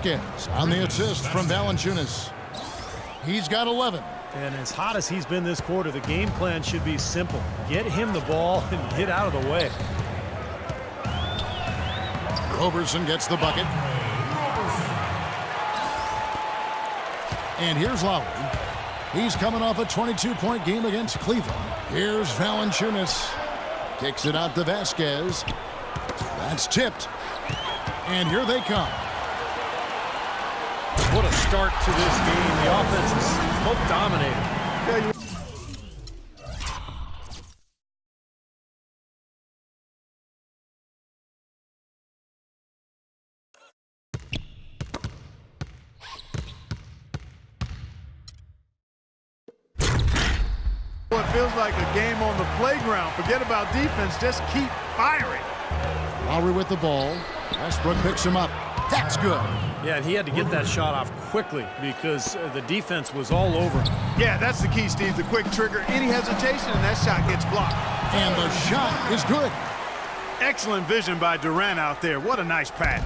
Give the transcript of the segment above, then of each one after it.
Vasquez on the assist from Valanciunas. He's got 11. And as hot as he's been this quarter, the game plan should be simple. Get him the ball and get out of the way. Roberson gets the bucket. And here's Lowry. He's coming off a 22-point game against Cleveland. Here's Valanciunas. Kicks it out to Vasquez. That's tipped. And here they come. What a start to this game. The offense is both dominating. It feels like a game on the playground. Forget about defense. Just keep firing. Lowry with the ball. Westbrook picks him up. That's good. Yeah, and he had to get that shot off quickly because the defense was all over. Yeah, that's the key, Steve. The quick trigger. Any hesitation, and that shot gets blocked. And the shot is good. Excellent vision by Durant out there. What a nice pass.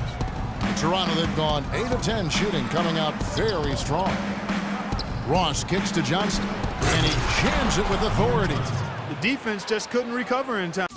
In Toronto, they've gone 8 of 10 shooting, coming out very strong. Ross kicks to Johnson, and he jams it with authority. The defense just couldn't recover in time.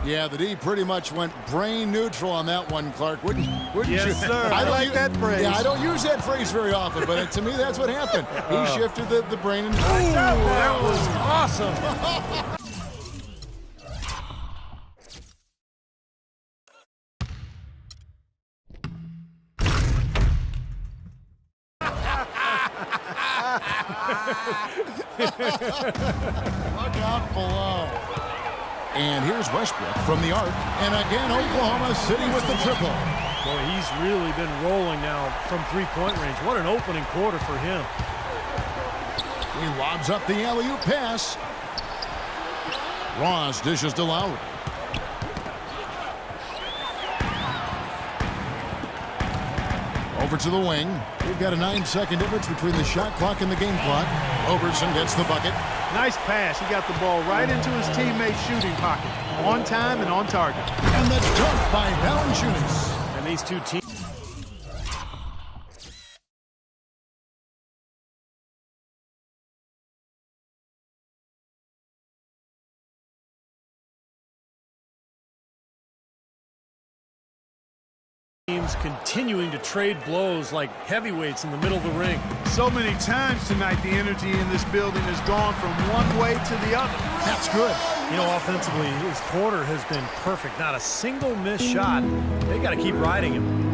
Yeah, the D pretty much went brain neutral on that one, Clark. Wouldn't you? Yes, sir. I like that phrase. Yeah, I don't use that phrase very often, but to me, that's what happened. He shifted the brain. And That was awesome. Look out below. And here's Westbrook from the arc. And again, Oklahoma City with the triple. Boy, he's really been rolling now from three-point range. What an opening quarter for him. He lobs up the alley-oop pass. Ross dishes to Lowry. Over to the wing. We've got a 9-second difference between the shot clock and the game clock. Roberson gets the bucket. Nice pass. He got the ball right into his teammate's shooting pocket. On time and on target. And the dunk by Valanciunas. And these two teams. Continuing to trade blows like heavyweights in the middle of the ring. So many times tonight, the energy in this building has gone from one way to the other. That's good. You know, offensively, his quarter has been perfect. Not a single missed shot. They got to keep riding him.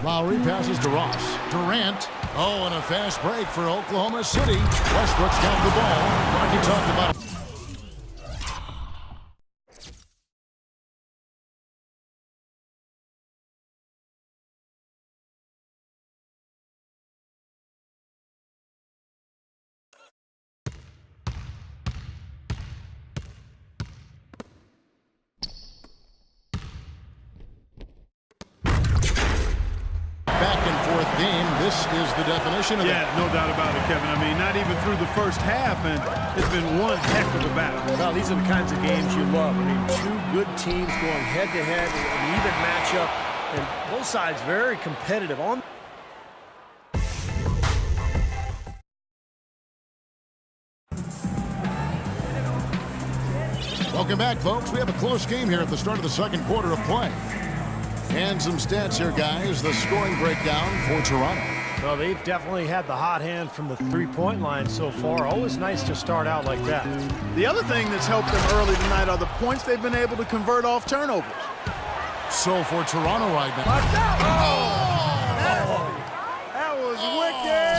Lowry passes to Ross. Durant. Oh, and a fast break for Oklahoma City. Westbrook's got the ball. Like you talked about. Back and forth game. This is the definition of Yeah, no doubt about it, Kevin. I mean, not even through the first half, and it's been one heck of a battle. Well, these are the kinds of games you love. I mean, two good teams going head-to-head, an even matchup, and both sides very competitive. Welcome back, folks. We have a close game here at the start of the second quarter of play. And some stats here, guys. The scoring breakdown for Toronto. Well, they've definitely had the hot hand from the three-point line so far. Always nice to start out like that. The other thing that's helped them early tonight are the points they've been able to convert off turnovers. So for Toronto right now. That was wicked!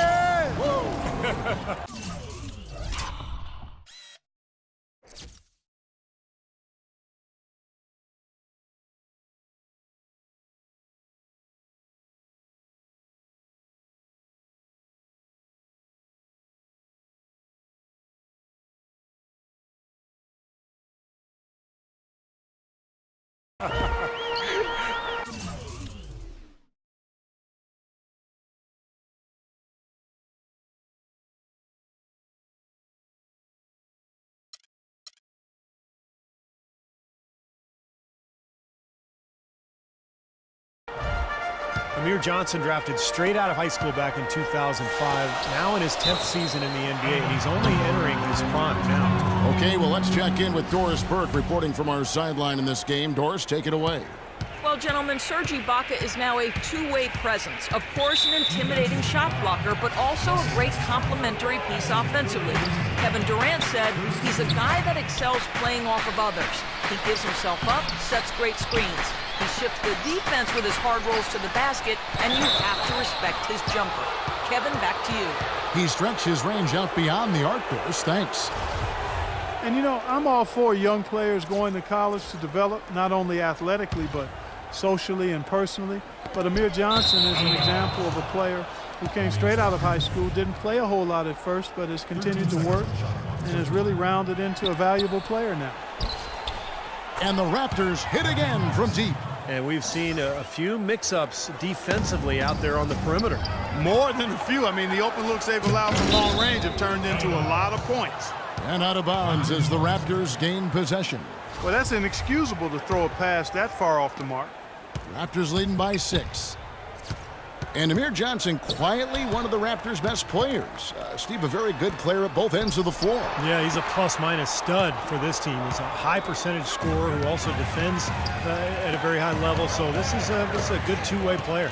Amir Johnson drafted straight out of high school back in 2005, now in his 10th season in the NBA, and he's only entering his prime now. Okay, well, let's check in with Doris Burke reporting from our sideline in this game. Doris, take it away. Well, gentlemen, Serge Ibaka is now a two-way presence. Of course, an intimidating shot blocker, but also a great complementary piece offensively. Kevin Durant said he's a guy that excels playing off of others. He gives himself up, sets great screens. He shifts the defense with his hard rolls to the basket, and you have to respect his jumper. Kevin, back to you. He stretched his range out beyond the arc, Doris. Thanks. And, you know, I'm all for young players going to college to develop, not only athletically, but socially and personally. But Amir Johnson is an example of a player who came straight out of high school, didn't play a whole lot at first, but has continued to work and has really rounded into a valuable player now. And the Raptors hit again from deep. And we've seen a few mix-ups defensively out there on the perimeter. More than a few. I mean, the open looks they've allowed from long range have turned into a lot of points. And out of bounds as the Raptors gain possession. Well, that's inexcusable to throw a pass that far off the mark. Raptors leading by 6. And Amir Johnson quietly one of the Raptors' best players. Steve, a very good player at both ends of the floor. Yeah, he's a plus-minus stud for this team. He's a high-percentage scorer who also defends at a very high level. So this is a good two-way player.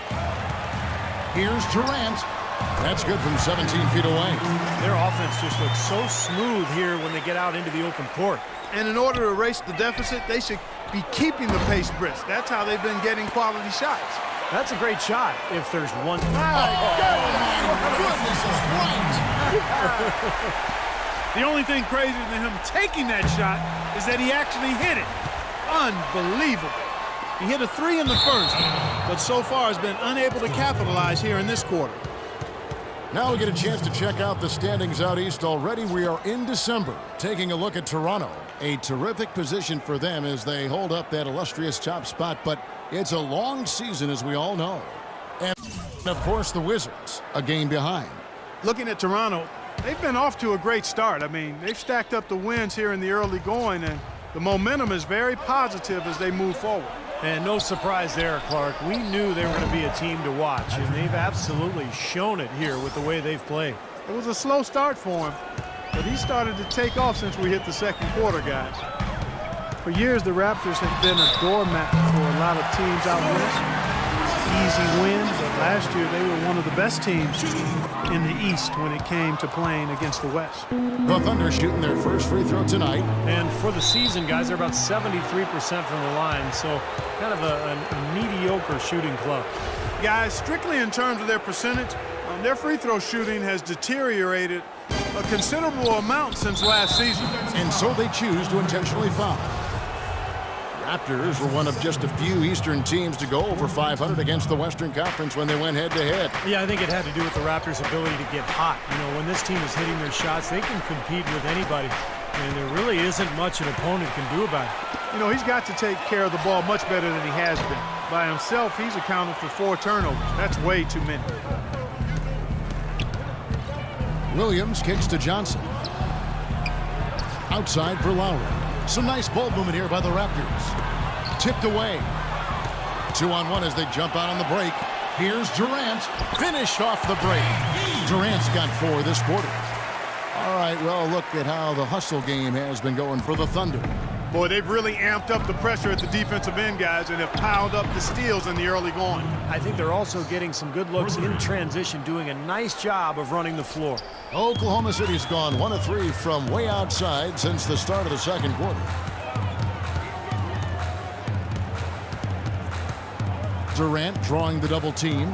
Here's Durant. That's good from 17 feet away. Their offense just looks so smooth here when they get out into the open court. And in order to erase the deficit, they should be keeping the pace brisk. That's how they've been getting quality shots. That's a great shot if there's one. The only thing crazier than him taking that shot is that he actually hit it. Unbelievable. He hit a 3 in the first, but so far has been unable to capitalize here in this quarter. Now we get a chance to check out the standings out east already. We are in December, taking a look at Toronto. A terrific position for them as they hold up that illustrious top spot, but it's a long season, as we all know. And, of course, the Wizards, a game behind. Looking at Toronto, they've been off to a great start. I mean, they've stacked up the wins here in the early going, and the momentum is very positive as they move forward. And no surprise there, Clark. We knew they were going to be a team to watch, and they've absolutely shown it here with the way they've played. It was a slow start for him, but he started to take off since we hit the second quarter, guys. For years, the Raptors have been a doormat for a lot of teams out west. Easy wins, but last year they were one of the best teams in the East when it came to playing against the West. The Thunder shooting their first free throw tonight. And for the season, guys, they're about 73% from the line, so kind of a mediocre shooting club. Guys, strictly in terms of their percentage, their free throw shooting has deteriorated a considerable amount since last season. And so they choose to intentionally foul. Raptors were one of just a few Eastern teams to go over 500 against the Western Conference when they went head-to-head. Yeah, I think it had to do with the Raptors' ability to get hot. You know, when this team is hitting their shots, they can compete with anybody, and there really isn't much an opponent can do about it. You know, he's got to take care of the ball much better than he has been. By himself, he's accounted for 4 turnovers. That's way too many. Williams kicks to Johnson. Outside for Lowry. Some nice ball movement here by the Raptors. Tipped away. 2-on-1 as they jump out on the break. Here's Durant. Finish off the break. Durant's got 4 this quarter. All right, well, look at how the hustle game has been going for the Thunder. Boy, they've really amped up the pressure at the defensive end, guys, and have piled up the steals in the early going. I think they're also getting some good looks in transition, doing a nice job of running the floor. Oklahoma City's gone 1 of 3 from way outside since the start of the second quarter. Durant drawing the double team.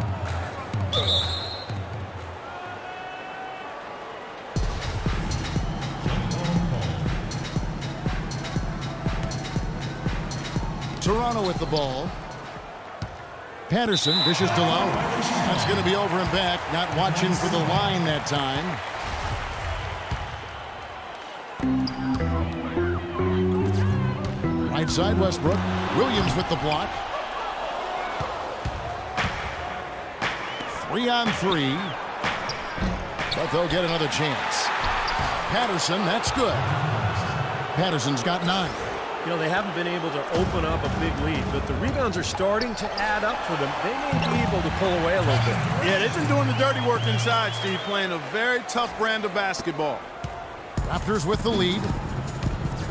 Toronto with the ball. Patterson dishes to Lowry. That's going to be over and back. Not watching for the line that time. Right side, Westbrook. Williams with the block. 3-on-3. But they'll get another chance. Patterson, that's good. Patterson's got 9. You know, they haven't been able to open up a big lead, but the rebounds are starting to add up for them. They may be able to pull away a little bit. Yeah, they've been doing the dirty work inside, Steve, playing a very tough brand of basketball. Raptors with the lead.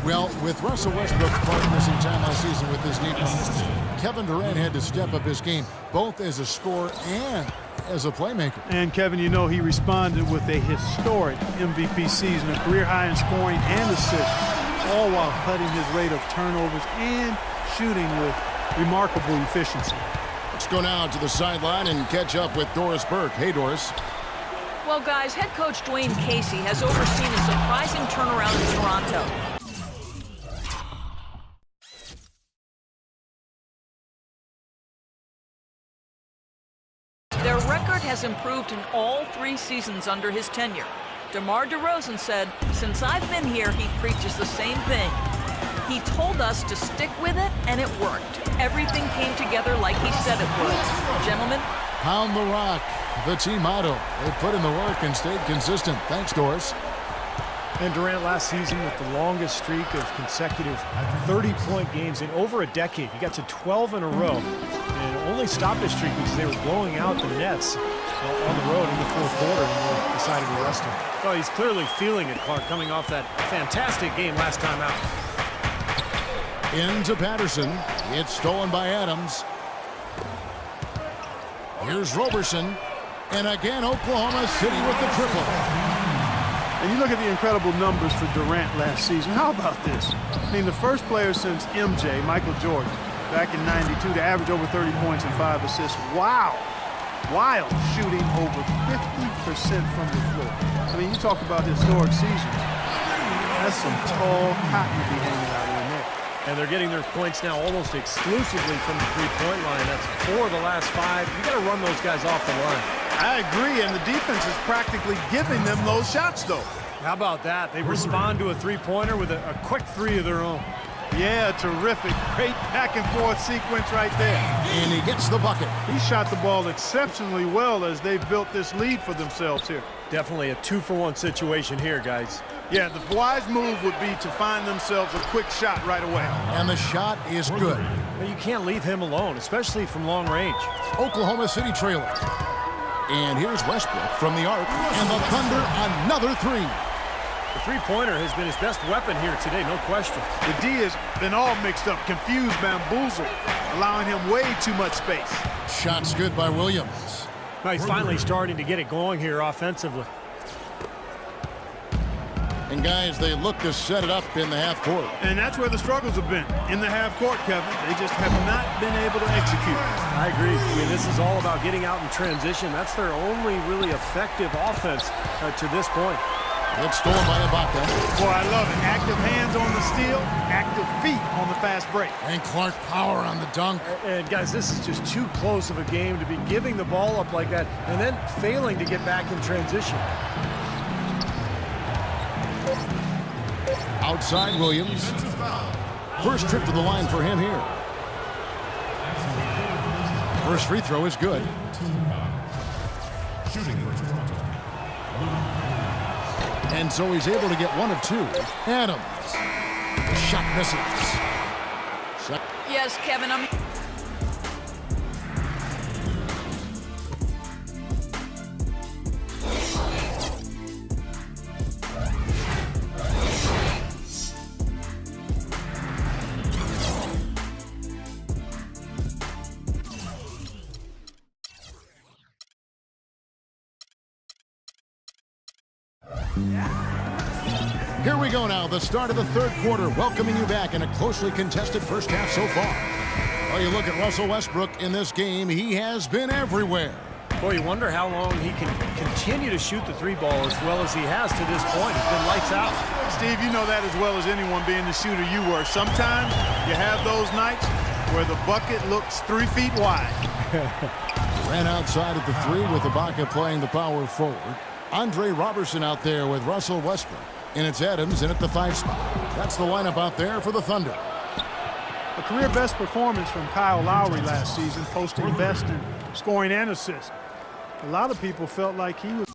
Well, with Russell Westbrook missing time last season with his knee problem, Kevin Durant had to step up his game, both as a scorer and as a playmaker. And, Kevin, you know he responded with a historic MVP season, a career high in scoring and assists, all while cutting his rate of turnovers and shooting with remarkable efficiency. Let's go now to the sideline and catch up with Doris Burke. Hey, Doris. Well, guys, head coach Dwayne Casey has overseen a surprising turnaround in Toronto. Their record has improved in all 3 seasons under his tenure. DeMar DeRozan said, "Since I've been here, he preaches the same thing. He told us to stick with it, and it worked. Everything came together like he said it would." Gentlemen? Pound the rock, the team motto. They put in the work and stayed consistent. Thanks, Doris. And Durant last season with the longest streak of consecutive 30-point games in over a decade. He got to 12 in a row and only stopped his streak because they were blowing out the Nets on the road in the fourth quarter and they decided to rest him. Oh, he's clearly feeling it, Clark, coming off that fantastic game last time out. Into Patterson. It's stolen by Adams. Here's Roberson. And again, Oklahoma City with the triple. And you look at the incredible numbers for Durant last season. How about this? I mean, the first player since MJ, Michael Jordan, back in '92 to average over 30 points and 5 assists. Wow. While shooting over 50% from the floor. I mean, you talk about historic seasons. That's some tall cotton to be hanging out in there. And they're getting their points now almost exclusively from the three-point line. That's 4 of the last 5. You got to run those guys off the line. I agree, and the defense is practically giving them those shots, though. How about that? They respond to a three-pointer with a quick 3 of their own. Yeah, terrific. Great back-and-forth sequence right there. And he gets the bucket. He shot the ball exceptionally well as they've built this lead for themselves here. Definitely a 2-for-1 situation here, guys. Yeah, the wise move would be to find themselves a quick shot right away. And the shot is good. Well, you can't leave him alone, especially from long range. Oklahoma City trailing. And here's Westbrook from the arc. And the Thunder, another 3. The three-pointer has been his best weapon here today, no question. The D has been all mixed up, confused, bamboozled, allowing him way too much space. Shots good by Williams. Now he's finally starting to get it going here offensively. And guys, they look to set it up in the half court. And that's where the struggles have been, in the half court, Kevin. They just have not been able to execute. I agree. I mean, this is all about getting out in transition. That's their only really effective offense to this point. It's stolen by Ibaka. Boy, I love it. Active hands on the steal, active feet on the fast break. And Clark Power on the dunk. And guys, this is just too close of a game to be giving the ball up like that and then failing to get back in transition. Outside Williams. First trip to the line for him here. First free throw is good. And so he's able to get 1 of 2. Adams. Shot misses. Yes, Kevin, Here we go now, the start of the third quarter, welcoming you back in a closely contested first half so far. Well, you look at Russell Westbrook in this game, he has been everywhere. Boy, you wonder how long he can continue to shoot the 3-ball as well as he has to this point. It's been lights out. Steve, you know that as well as anyone being the shooter you were. Sometimes you have those nights where the bucket looks 3 feet wide. Ran outside at the 3 with Ibaka playing the power forward. Andre Roberson out there with Russell Westbrook. And it's Adams in at the 5 spot. That's the lineup out there for the Thunder. A career-best performance from Kyle Lowry last season, posting best in scoring and assists. A lot of people felt like he was